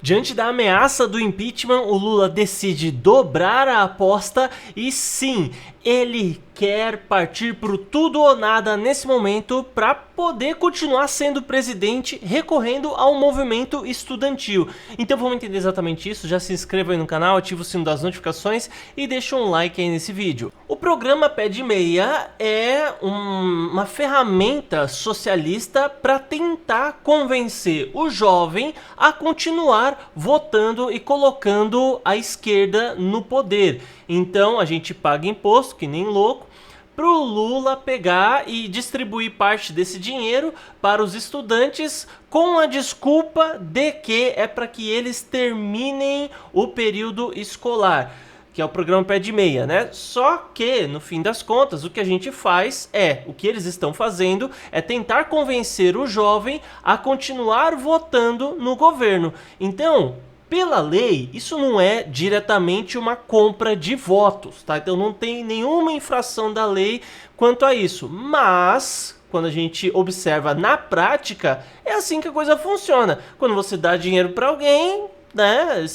Diante da ameaça do impeachment, o Lula decide dobrar a aposta e sim, ele quer partir pro tudo ou nada nesse momento para poder continuar sendo presidente recorrendo ao movimento estudantil. Então vamos entender exatamente isso, já se inscreva aí no canal, ativa o sino das notificações e deixa um like aí nesse vídeo. O programa Pé de Meia é uma ferramenta socialista para tentar convencer o jovem a continuar votando e colocando a esquerda no poder. Então a gente paga imposto, que nem louco, pro Lula pegar e distribuir parte desse dinheiro para os estudantes com a desculpa de que é para que eles terminem o período escolar, que é o programa Pé de Meia, né? Só que, no fim das contas, o que a gente faz o que eles estão fazendo é tentar convencer o jovem a continuar votando no governo. Então, pela lei, isso não é diretamente uma compra de votos, tá? Então não tem nenhuma infração da lei quanto a isso. Mas, quando a gente observa na prática, é assim que a coisa funciona. Quando você dá dinheiro para alguém, né,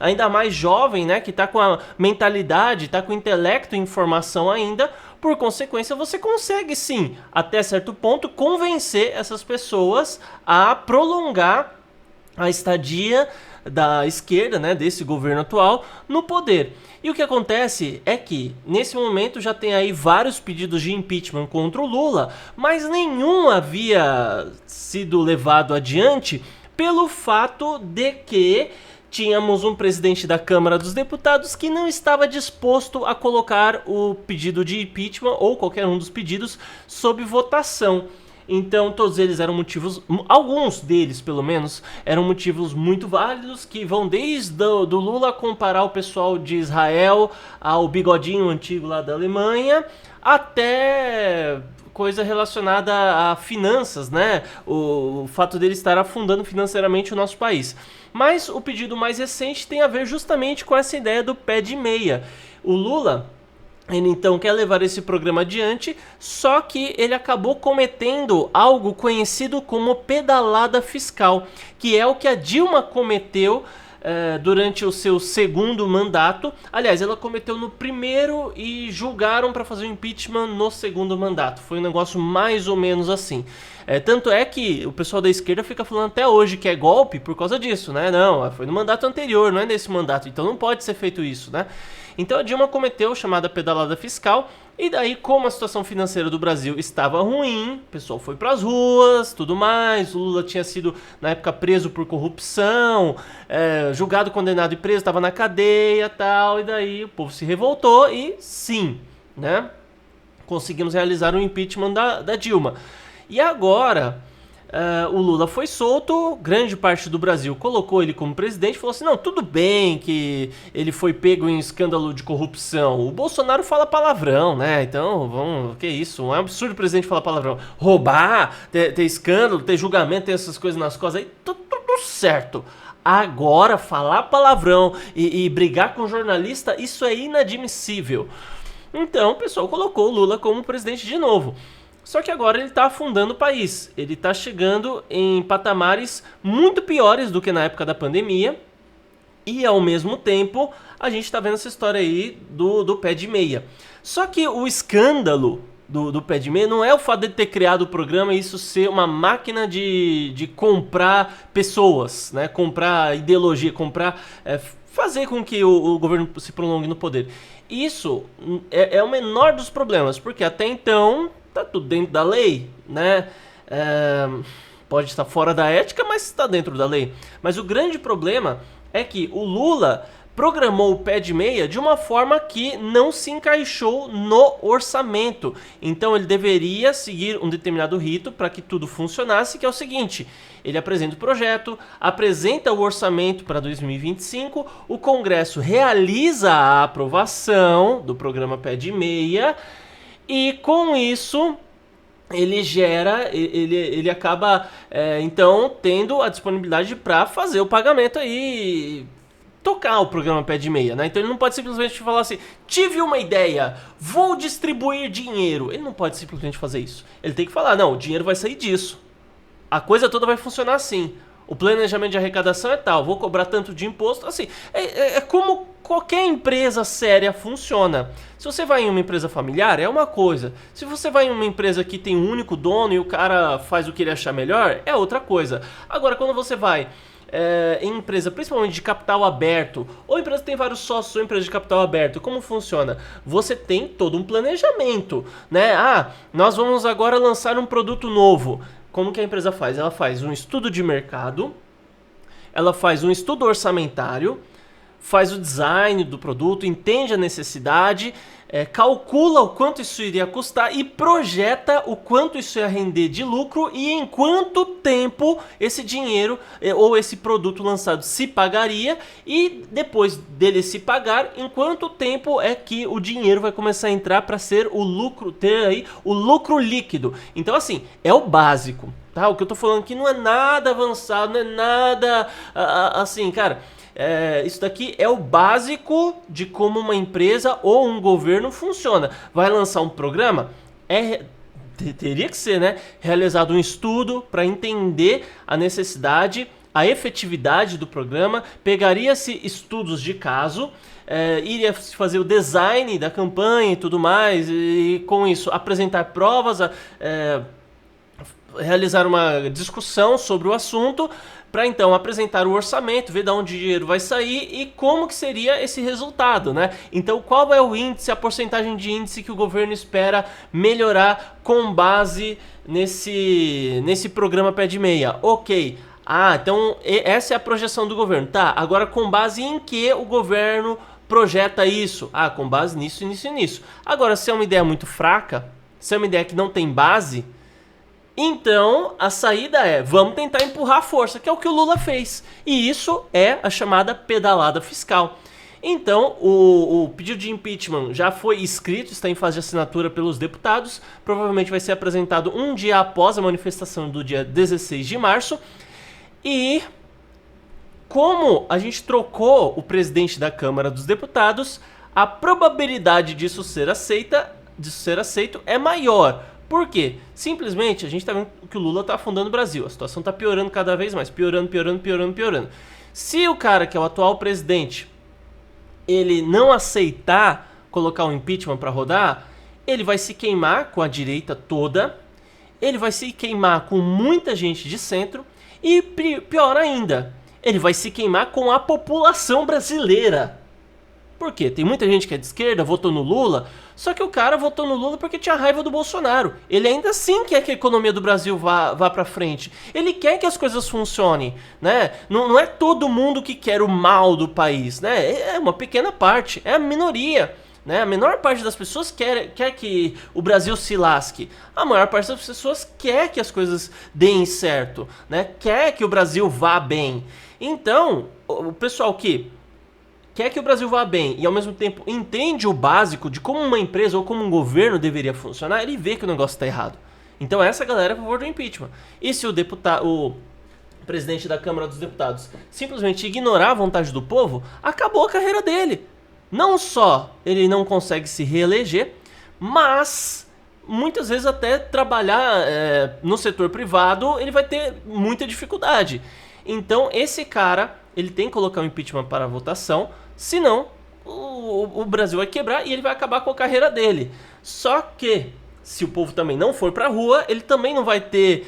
ainda mais jovem, né, que tá com a mentalidade, tá com o intelecto em formação ainda, por consequência você consegue sim, até certo ponto, convencer essas pessoas a prolongar a estadia da esquerda, né, desse governo atual, no poder. E o que acontece é que, nesse momento, já tem aí vários pedidos de impeachment contra o Lula, mas nenhum havia sido levado adiante pelo fato de que tínhamos um presidente da Câmara dos Deputados que não estava disposto a colocar o pedido de impeachment ou qualquer um dos pedidos sob votação. Então todos eles eram motivos, alguns deles pelo menos, eram motivos muito válidos, que vão desde do Lula comparar o pessoal de Israel ao bigodinho antigo lá da Alemanha, até coisa relacionada a finanças, né? O fato dele estar afundando financeiramente o nosso país. Mas o pedido mais recente tem a ver justamente com essa ideia do pé de meia. O Lula, ele então quer levar esse programa adiante, só que ele acabou cometendo algo conhecido como pedalada fiscal, que é o que a Dilma cometeu durante o seu segundo mandato. Aliás, ela cometeu no primeiro e julgaram para fazer o impeachment no segundo mandato. Foi um negócio mais ou menos assim. Tanto é que o pessoal da esquerda fica falando até hoje que é golpe por causa disso, né? Não, foi no mandato anterior, não é nesse mandato, então não pode ser feito isso, né? Então a Dilma cometeu a chamada pedalada fiscal, e daí, como a situação financeira do Brasil estava ruim, o pessoal foi pras ruas, tudo mais. O Lula tinha sido, na época, preso por corrupção, julgado, condenado e preso, estava na cadeia e tal, e daí o povo se revoltou e sim, né, conseguimos realizar o impeachment da Dilma. E agora, o Lula foi solto, grande parte do Brasil colocou ele como presidente, falou assim, não, tudo bem que ele foi pego em escândalo de corrupção, o Bolsonaro fala palavrão, né, então, vamos, que isso, é um absurdo o presidente falar palavrão, roubar, ter escândalo, ter julgamento, ter essas coisas nas costas, aí tudo certo. Agora, falar palavrão e brigar com jornalista, isso é inadmissível. Então, o pessoal colocou o Lula como presidente de novo. Só que agora ele está afundando o país, ele está chegando em patamares muito piores do que na época da pandemia, e ao mesmo tempo a gente está vendo essa história aí do pé de meia. Só que o escândalo do pé de meia não é o fato de ter criado o programa e isso ser uma máquina de comprar pessoas, né? Comprar ideologia, fazer com que o governo se prolongue no poder. Isso é o menor dos problemas, porque até então tá tudo dentro da lei, né? Pode estar fora da ética, mas está dentro da lei. Mas o grande problema é que o Lula programou o pé de meia de uma forma que não se encaixou no orçamento. Então ele deveria seguir um determinado rito para que tudo funcionasse, que é o seguinte: ele apresenta o projeto, apresenta o orçamento para 2025, o Congresso realiza a aprovação do programa Pé de Meia, e com isso ele acaba então tendo a disponibilidade para fazer o pagamento aí, tocar o programa Pé de Meia, né? Então ele não pode simplesmente falar assim, tive uma ideia, vou distribuir dinheiro. Ele não pode simplesmente fazer isso. Ele tem que falar, não, o dinheiro vai sair disso. A coisa toda vai funcionar assim. O planejamento de arrecadação é tal, vou cobrar tanto de imposto. Assim, é como qualquer empresa séria funciona. Se você vai em uma empresa familiar, é uma coisa. Se você vai em uma empresa que tem um único dono e o cara faz o que ele achar melhor, é outra coisa. Agora, quando você vai em empresa, principalmente de capital aberto, ou empresa que tem vários sócios, ou empresa de capital aberto, como funciona? Você tem todo um planejamento, né? Ah, nós vamos agora lançar um produto novo. Como que a empresa faz? Ela faz um estudo de mercado, ela faz um estudo orçamentário, faz o design do produto, entende a necessidade, calcula o quanto isso iria custar e projeta o quanto isso ia render de lucro e em quanto tempo esse dinheiro ou esse produto lançado se pagaria, e depois dele se pagar, em quanto tempo é que o dinheiro vai começar a entrar para ser o lucro, ter aí o lucro líquido. Então, assim, é o básico, tá? O que eu tô falando aqui não é nada avançado, não é nada assim, cara. Isso daqui é o básico de como uma empresa ou um governo funciona. Vai lançar um programa? Teria que ser, né? Realizado um estudo para entender a necessidade, a efetividade do programa. Pegaria-se estudos de caso, iria fazer o design da campanha e tudo mais, e com isso apresentar provas, realizar uma discussão sobre o assunto, para então apresentar o orçamento, ver de onde o dinheiro vai sair e como que seria esse resultado, né? Então, qual é o índice, a porcentagem de índice que o governo espera melhorar com base nesse programa Pé de Meia? Ok. Ah, então essa é a projeção do governo. Tá, agora com base em que o governo projeta isso? Ah, com base nisso, nisso e nisso. Agora, se é uma ideia muito fraca, se é uma ideia que não tem base, então a saída é: vamos tentar empurrar a força, que é o que o Lula fez. E isso é a chamada pedalada fiscal. Então o pedido de impeachment já foi escrito, está em fase de assinatura pelos deputados. Provavelmente vai ser apresentado um dia após a manifestação do dia 16 de março. E como a gente trocou o presidente da Câmara dos Deputados, a probabilidade disso ser aceito é maior. Por quê? Simplesmente a gente está vendo que o Lula está afundando o Brasil. A situação está piorando cada vez mais. Piorando. Se o cara que é o atual presidente, ele não aceitar colocar um impeachment para rodar, ele vai se queimar com a direita toda, ele vai se queimar com muita gente de centro e, pior ainda, ele vai se queimar com a população brasileira. Por quê? Tem muita gente que é de esquerda, votou no Lula, só que o cara votou no Lula porque tinha raiva do Bolsonaro. Ele ainda assim quer que a economia do Brasil vá pra frente. Ele quer que as coisas funcionem, né? Não é todo mundo que quer o mal do país, né? É uma pequena parte, é a minoria, né? A menor parte das pessoas quer que o Brasil se lasque. A maior parte das pessoas quer que as coisas deem certo, né? Quer que o Brasil vá bem. Então, o pessoal que quer que o Brasil vá bem e ao mesmo tempo entende o básico de como uma empresa ou como um governo deveria funcionar, ele vê que o negócio está errado. Então essa galera é a favor do impeachment. E se o presidente da Câmara dos Deputados simplesmente ignorar a vontade do povo, acabou a carreira dele. Não só ele não consegue se reeleger, mas muitas vezes até trabalhar no setor privado ele vai ter muita dificuldade. Então esse cara, ele tem que colocar o impeachment para votação, senão o Brasil vai quebrar e ele vai acabar com a carreira dele. Só que, se o povo também não for pra rua, ele também não vai ter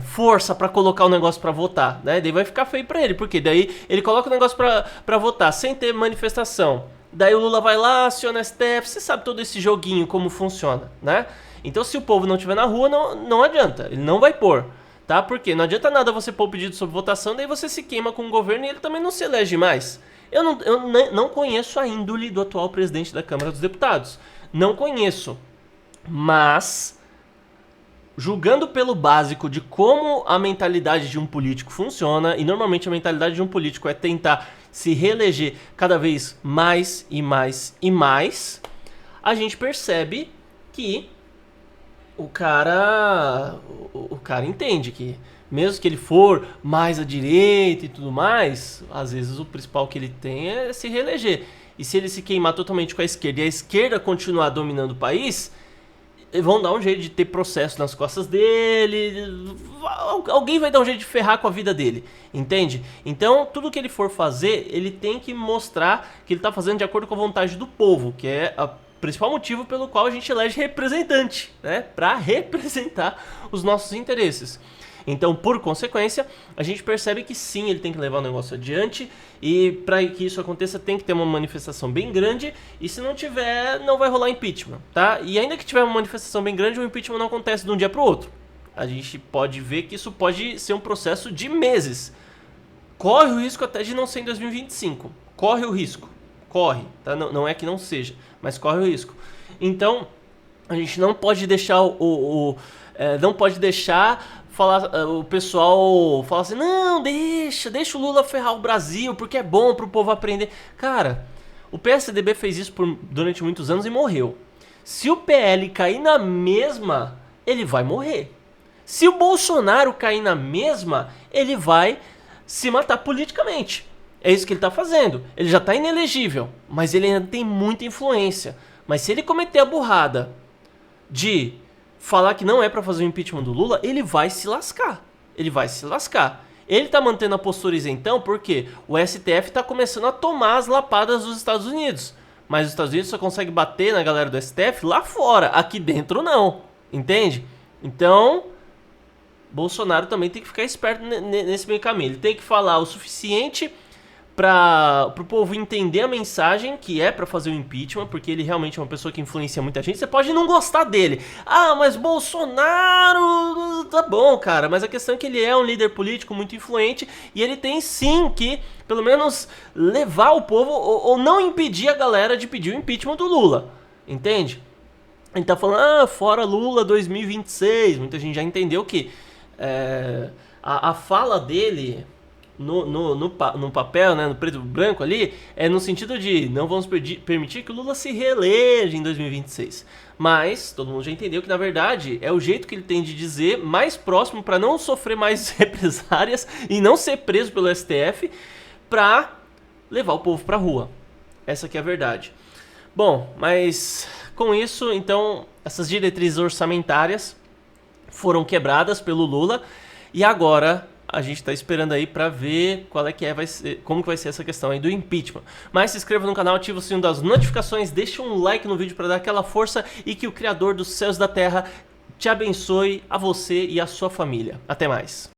força pra colocar o negócio pra votar, né? Daí vai ficar feio pra ele, porque daí ele coloca o negócio pra votar sem ter manifestação. Daí o Lula vai lá, aciona STF, você sabe todo esse joguinho como funciona, né? Então se o povo não estiver na rua, não adianta, ele não vai pôr. Tá? Porque não adianta nada você pôr o pedido sobre votação, daí você se queima com o governo e ele também não se elege mais. Eu não conheço a índole do atual presidente da Câmara dos Deputados. Não conheço. Mas, julgando pelo básico de como a mentalidade de um político funciona, e normalmente a mentalidade de um político é tentar se reeleger cada vez mais e mais e mais, a gente percebe que o cara entende que, mesmo que ele for mais à direita e tudo mais, às vezes o principal que ele tem é se reeleger. E se ele se queimar totalmente com a esquerda e a esquerda continuar dominando o país, vão dar um jeito de ter processo nas costas dele, alguém vai dar um jeito de ferrar com a vida dele, entende? Então tudo que ele for fazer, ele tem que mostrar que ele tá fazendo de acordo com a vontade do povo, que é o principal motivo pelo qual a gente elege representante, né? Pra representar os nossos interesses. Então, por consequência, a gente percebe que sim, ele tem que levar o negócio adiante, e para que isso aconteça tem que ter uma manifestação bem grande, e se não tiver, não vai rolar impeachment, tá? E ainda que tiver uma manifestação bem grande, o impeachment não acontece de um dia para o outro. A gente pode ver que isso pode ser um processo de meses. Corre o risco até de não ser em 2025. Corre o risco. Corre, tá? Não é que não seja, mas corre o risco. Então, a gente não pode deixar não pode deixar o pessoal falar assim, não, deixa o Lula ferrar o Brasil, porque é bom pro povo aprender. Cara, o PSDB fez isso durante muitos anos e morreu. Se o PL cair na mesma, ele vai morrer. Se o Bolsonaro cair na mesma, ele vai se matar politicamente. É isso que ele tá fazendo. Ele já tá inelegível, mas ele ainda tem muita influência. Mas se ele cometer a burrada de falar que não é pra fazer o impeachment do Lula, ele vai se lascar. Ele vai se lascar. Ele tá mantendo a postura isentão porque o STF tá começando a tomar as lapadas dos Estados Unidos. Mas os Estados Unidos só consegue bater na galera do STF lá fora. Aqui dentro não. Entende? Então, Bolsonaro também tem que ficar esperto nesse meio caminho. Ele tem que falar o suficiente para o povo entender a mensagem que é para fazer o impeachment, porque ele realmente é uma pessoa que influencia muita gente. Você pode não gostar dele. Ah, mas Bolsonaro... Tá bom, cara, mas a questão é que ele é um líder político muito influente e ele tem sim que, pelo menos, levar o povo ou não impedir a galera de pedir o impeachment do Lula. Entende? Ele tá falando, fora Lula 2026. Muita gente já entendeu que a fala dele no papel, né, no preto e branco ali, é no sentido de não vamos permitir que o Lula se reeleja em 2026. Mas todo mundo já entendeu que na verdade é o jeito que ele tem de dizer mais próximo para não sofrer mais represárias e não ser preso pelo STF para levar o povo pra rua. Essa aqui é a verdade. Bom, mas com isso, então, essas diretrizes orçamentárias foram quebradas pelo Lula e agora a gente tá esperando aí pra ver como que vai ser essa questão aí do impeachment. Mas se inscreva no canal, ativa o sino das notificações, deixa um like no vídeo pra dar aquela força e que o Criador dos céus e da terra te abençoe, a você e a sua família. Até mais.